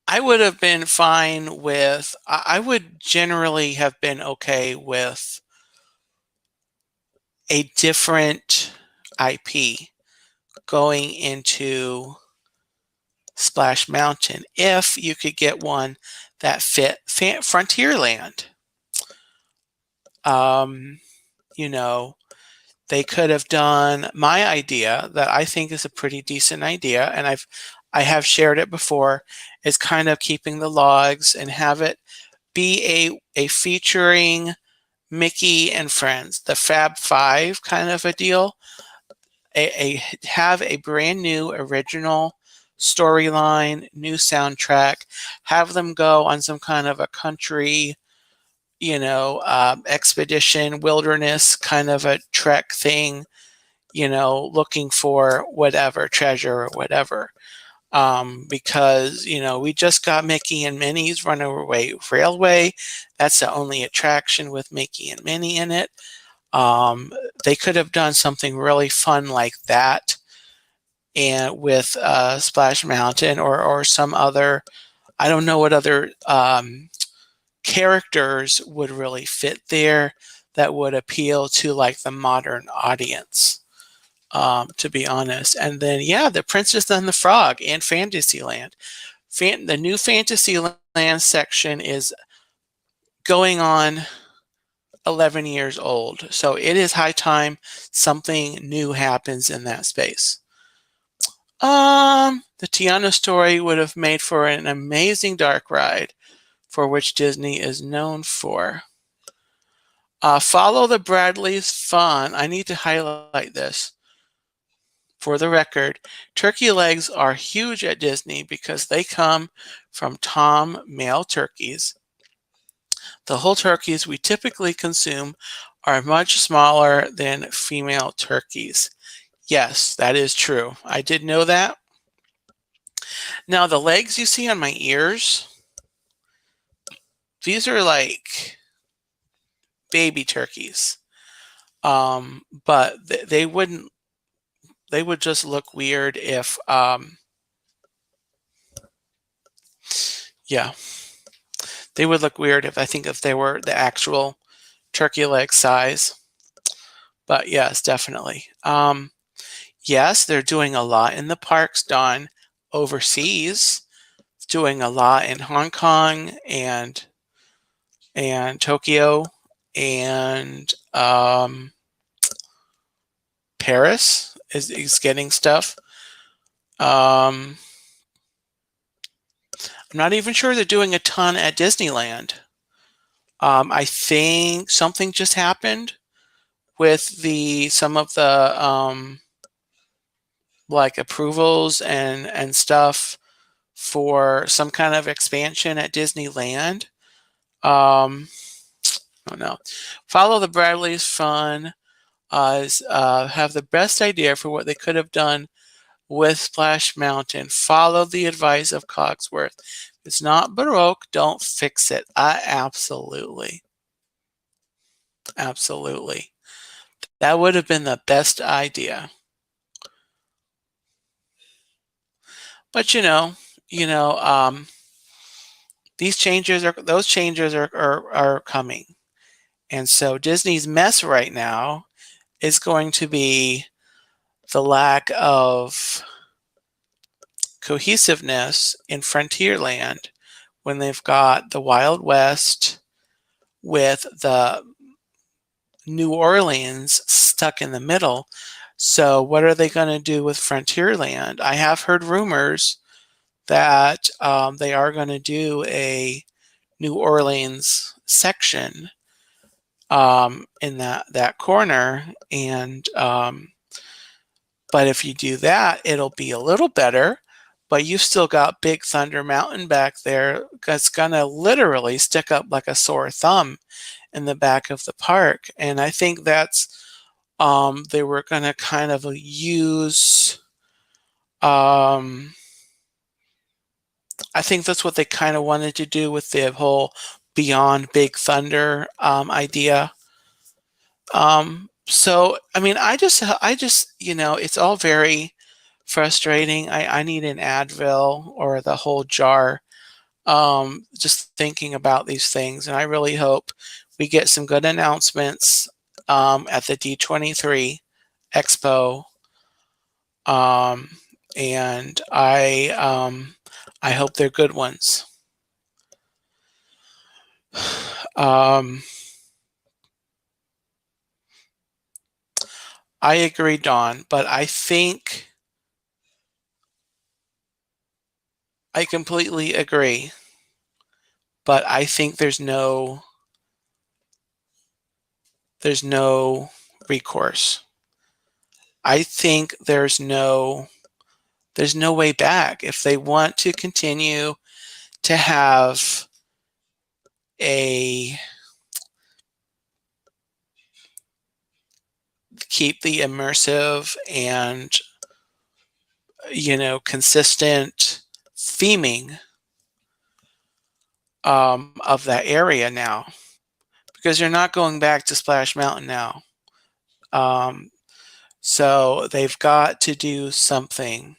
I would have been fine with, I would generally have been okay with a different IP going into Splash Mountain if you could get one that fit Frontierland. You know, they could have done my idea that I think is a pretty decent idea, and I have shared it before, is kind of keeping the logs and have it be a featuring Mickey and Friends, the Fab Five kind of a deal. Have a brand new original storyline, new soundtrack, have them go on some kind of a country, expedition, wilderness kind of a trek thing, looking for whatever treasure or whatever. Because we just got Mickey and Minnie's Runaway Railway. That's the only attraction with Mickey and Minnie in it. They could have done something really fun like that, and with Splash Mountain or some other. I don't know what other characters would really fit there that would appeal to like the modern audience. To be honest. And then, yeah, The Princess and the Frog and Fantasyland. The new Fantasyland section is going on 11 years old. So it is high time something new happens in that space. The Tiana story would have made for an amazing dark ride, for which Disney is known for. Follow the Bradleys fun. I need to highlight this. For the record, turkey legs are huge at Disney because they come from tom male turkeys. The whole turkeys we typically consume are much smaller than female turkeys. Yes, that is true. I did know that. Now, the legs you see on my ears, these are like baby turkeys. But they wouldn't, they would just look weird if, yeah, they would look weird if they were the actual turkey leg size. But yes, definitely. Yes, they're doing a lot in the parks, Don. Overseas, doing a lot in Hong Kong and Tokyo and Paris is getting stuff. I'm not even sure they're doing a ton at Disneyland. I think something just happened with some of the like approvals and stuff for some kind of expansion at Disneyland. I don't know. Follow the Bradleys fun. Have the best idea for what they could have done with Splash Mountain. Follow the advice of Cogsworth. If it's not Baroque, don't fix it. Absolutely. Absolutely. That would have been the best idea. But those changes are coming. And so Disney's mess right now is going to be the lack of cohesiveness in Frontierland when they've got the Wild West with the New Orleans stuck in the middle. So what are they going to do with Frontierland? I have heard rumors that they are going to do a New Orleans section in that corner, and but if you do that, it'll be a little better. But you've still got Big Thunder Mountain back there that's gonna literally stick up like a sore thumb in the back of the park. And I think that's they were gonna kind of use I think that's what they kind of wanted to do with the whole Beyond Big Thunder idea. So I mean, I just, it's all very frustrating. I need an Advil or the whole jar. Just thinking about these things, and I really hope we get some good announcements at the D23 Expo. Um, and I hope they're good ones. Um, I agree, Dawn, but I completely agree. But I think there's no recourse. I think there's no way back. If they want to continue to have a keep the immersive and consistent theming of that area now, because you're not going back to Splash Mountain now. Um, so they've got to do something,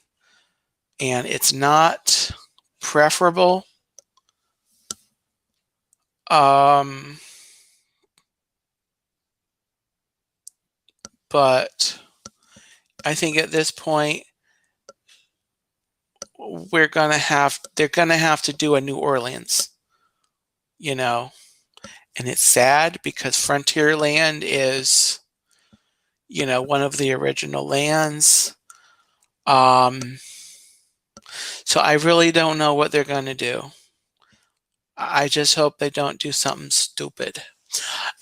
and it's not preferable. But I think at this point they're gonna have to do a New Orleans, you know, and it's sad because Frontierland is, one of the original lands. Um, so I really don't know what they're gonna do. I just hope they don't do something stupid.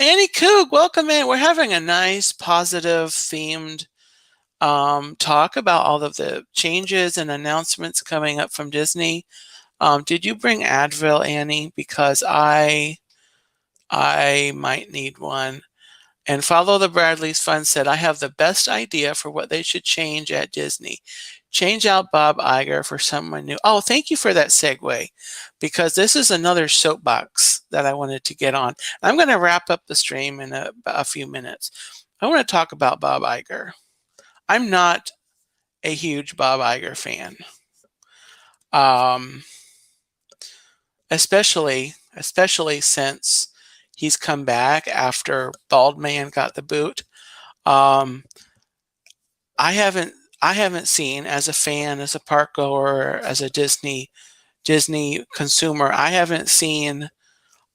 Annie Coog, welcome in. We're having a nice, positive, themed talk about all of the changes and announcements coming up from Disney. Did you bring Advil, Annie? Because I might need one. And Follow the Bradleys Fund said, I have the best idea for what they should change at Disney. Change out Bob Iger for someone new. Oh, thank you for that segue, because this is another soapbox that I wanted to get on. I'm going to wrap up the stream in a few minutes. I want to talk about Bob Iger. I'm not a huge Bob Iger fan, um, especially since he's come back after Bald Man got the boot. Um, I haven't seen, as a fan, as a park goer, as a Disney consumer, I haven't seen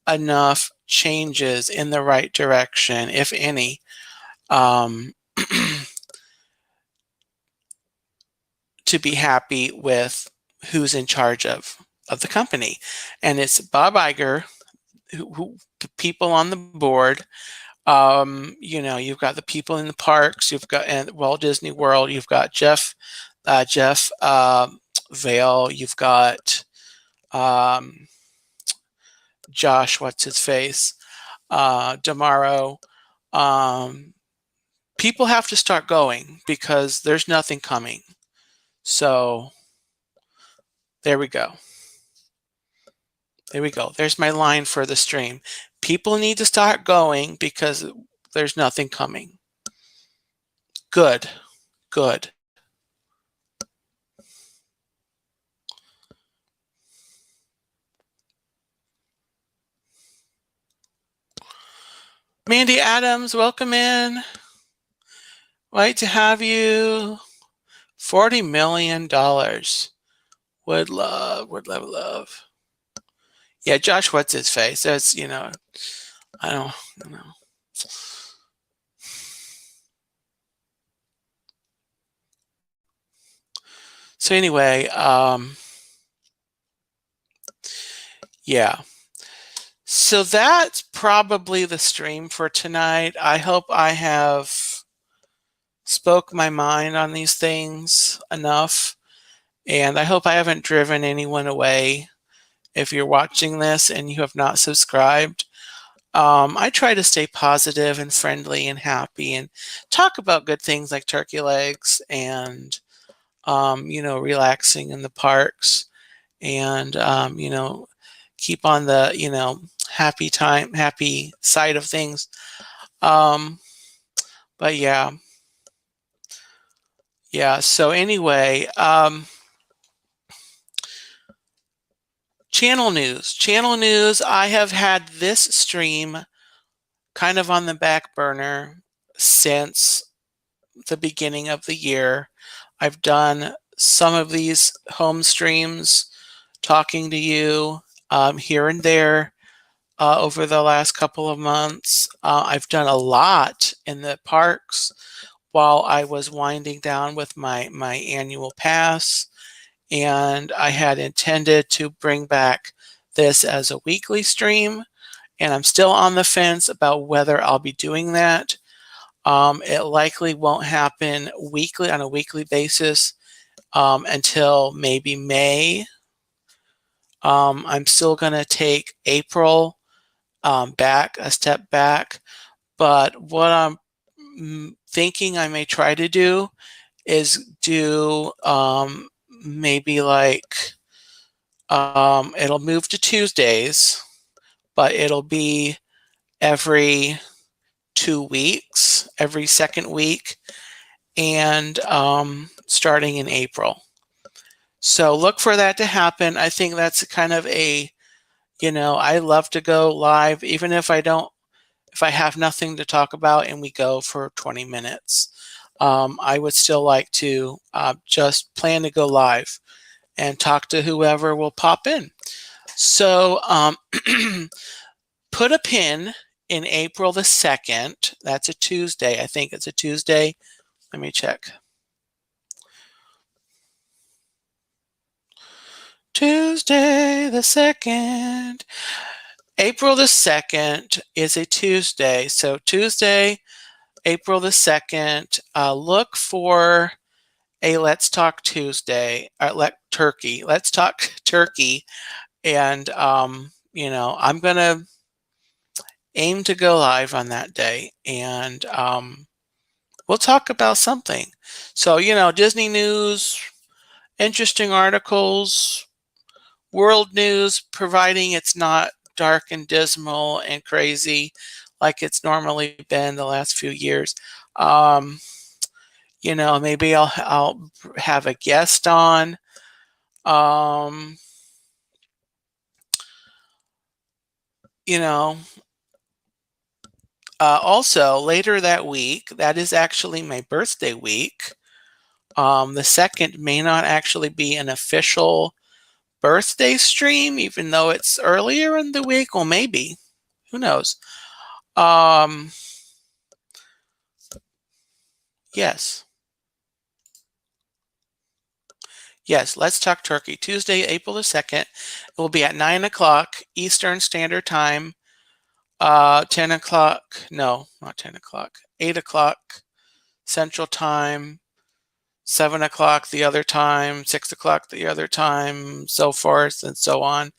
enough changes in the right direction, if any, um, to be happy with who's in charge of the company. And it's Bob Iger, who people on the board. You've got the people in the parks. You've got and Walt Disney World. You've got Jeff Vale. You've got um, Josh, what's his face, Damaro. People have to start going because there's nothing coming. So there we go. There we go. There's my line for the stream. People need to start going because there's nothing coming. Good. Good. Mandy Adams, welcome in. Right to have you. $40 million. Would love. Yeah, Josh, what's his face? That's, I don't know. So anyway, Yeah. So that's probably the stream for tonight. I hope I have spoke my mind on these things enough, and I hope I haven't driven anyone away. If you're watching this and you have not subscribed, I try to stay positive and friendly and happy and talk about good things like turkey legs and, relaxing in the parks and, keep on the, happy side of things. Um, but yeah. Yeah. So anyway, channel news. Channel news. I have had this stream kind of on the back burner since the beginning of the year. I've done some of these home streams talking to you here and there over the last couple of months. I've done a lot in the parks while I was winding down with my annual pass, and I had intended to bring back this as a weekly stream, and I'm still on the fence about whether I'll be doing that. It likely won't happen weekly on a weekly basis until maybe May. I'm still going to take April back, a step back, but what I'm thinking I may try to do is do maybe like it'll move to Tuesdays, but it'll be every 2 weeks, every second week, and starting in April. So look for that to happen. I think that's kind of a, I love to go live, even if I have nothing to talk about and we go for 20 minutes. I would still like to just plan to go live and talk to whoever will pop in. So put a pin in April the 2nd. That's a Tuesday. I think it's a Tuesday. Let me check. Tuesday the 2nd. April the 2nd is a Tuesday. So Tuesday, April the 2nd, look for a Let's Talk Tuesday, Turkey. Let's Talk Turkey. And, I'm going to aim to go live on that day. And we'll talk about something. So, Disney news, interesting articles, world news, providing it's not dark and dismal and crazy like it's normally been the last few years. Maybe I'll have a guest on. Also later that week, that is actually my birthday week. The 2nd may not actually be an official birthday stream, even though it's earlier in the week. Well, maybe. Who knows? Yes. Yes, Let's Talk Turkey. Tuesday, April the 2nd. It will be at 9 o'clock Eastern Standard Time. 10 o'clock. No, not 10 o'clock. 8 o'clock Central Time. 7 o'clock the other time. 6 o'clock the other time. So forth and so on.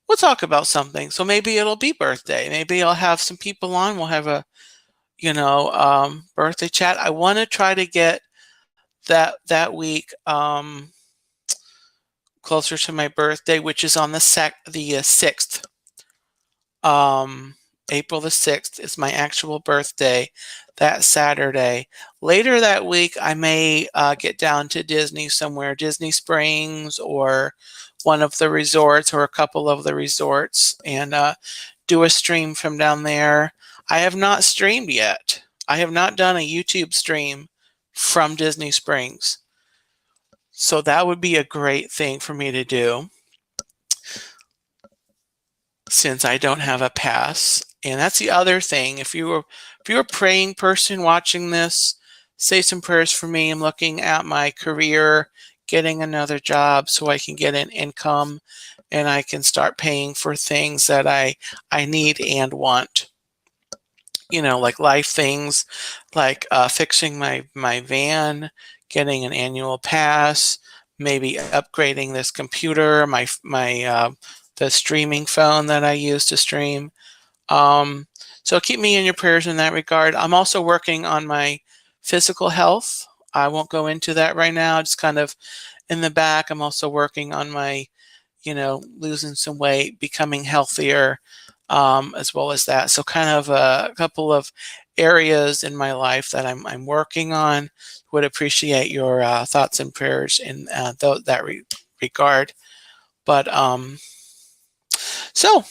We'll talk about something. So maybe it'll be birthday. Maybe I'll have some people on. We'll have a, birthday chat. I want to try to get that week closer to my birthday, which is on the 6th. April the 6th is my actual birthday, that Saturday. Later that week, I may get down to Disney somewhere, Disney Springs or one of the resorts or a couple of the resorts, and do a stream from down there. I have not streamed yet. I have not done a YouTube stream from Disney Springs. So that would be a great thing for me to do since I don't have a pass. And that's the other thing. If you're a praying person watching this, say some prayers for me. I'm looking at my career getting another job so I can get an income and I can start paying for things that I need and want. You know, like life things, like fixing my van, getting an annual pass, maybe upgrading this computer, the streaming phone that I use to stream. So keep me in your prayers in that regard. I'm also working on my physical health. I won't go into that right now. Just kind of in the back. I'm also working on my, losing some weight, becoming healthier, as well as that. So kind of a couple of areas in my life that I'm working on. Would appreciate your thoughts and prayers in that regard. But so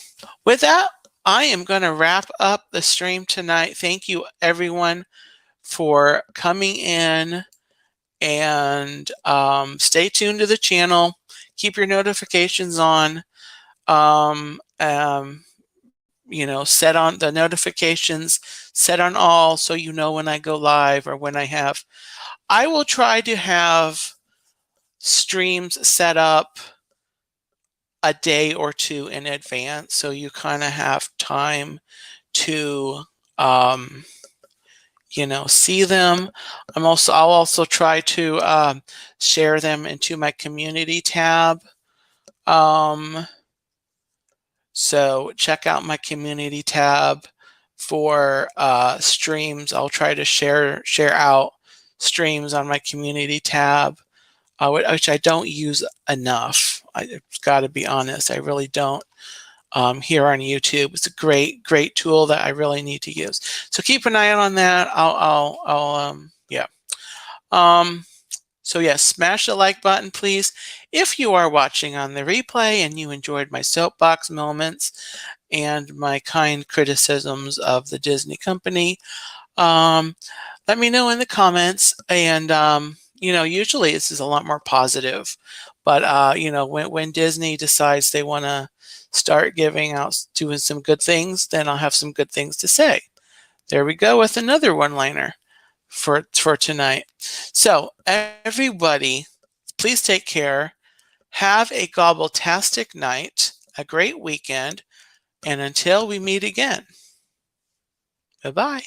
with that, I am going to wrap up the stream tonight. Thank you, everyone, for coming in, and stay tuned to the channel. Keep your notifications on. Set on the notifications, set on all, so you know when I go live or when I will try to have streams set up a day or two in advance, so you kind of have time to see them. I'll also try to share them into my community tab. So check out my community tab for streams. I'll try to share out streams on my community tab, which I don't use enough. I've got to be honest, I really don't. Here on YouTube, it's a great tool that I really need to use. So keep an eye out on that. So yes, smash the like button, please. If you are watching on the replay and you enjoyed my soapbox moments and my kind criticisms of the Disney company, let me know in the comments. And usually this is a lot more positive, but when Disney decides they want to start doing some good things, then I'll have some good things to say. There we go with another one-liner for tonight. So everybody, please take care. Have a gobbletastic night, a great weekend, and until we meet again, bye-bye.